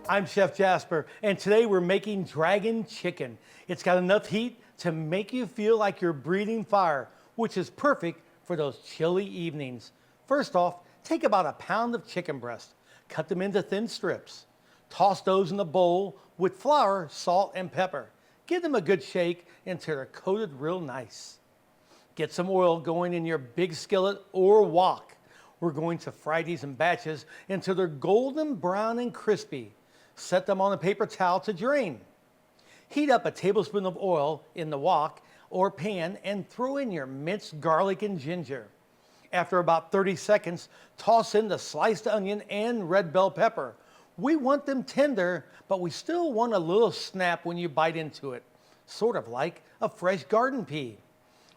I'm Chef Jasper, and today we're making dragon chicken. It's got enough heat to make you feel like you're breathing fire, which is perfect for those chilly evenings. First off, take about a pound of chicken breast, cut them into thin strips. Toss those in a bowl with flour, salt, and pepper. Give them a good shake until they're coated real nice. Get some oil going in your big skillet or wok. We're going to fry these in batches until they're golden brown and crispy. Set them on a paper towel to drain. Heat up a tablespoon of oil in the wok or pan and throw in your minced garlic and ginger. After about 30 seconds, toss in the sliced onion and red bell pepper. We want them tender, but we still want a little snap when you bite into it, sort of like a fresh garden pea.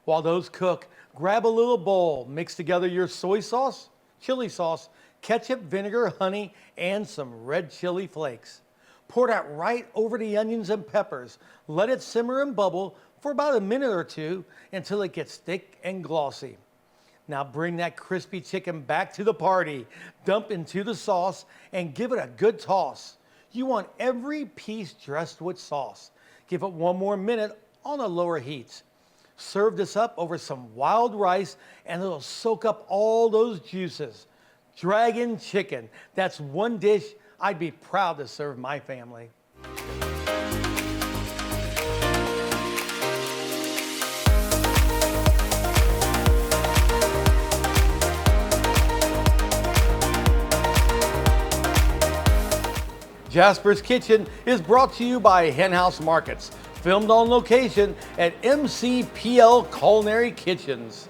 While those cook, grab a little bowl, mix together your soy sauce, chili sauce, ketchup, vinegar, honey, and some red chili flakes. Pour that right over the onions and peppers. Let it simmer and bubble for about a minute or two until it gets thick and glossy. Now bring that crispy chicken back to the party. Dump into the sauce and give it a good toss. You want every piece dressed with sauce. Give it one more minute on a lower heat. Serve this up over some wild rice and it'll soak up all those juices. Dragon chicken. That's one dish I'd be proud to serve my family. Jasper's Kitchen is brought to you by Hen House Markets, filmed on location at MCPL Culinary Kitchens.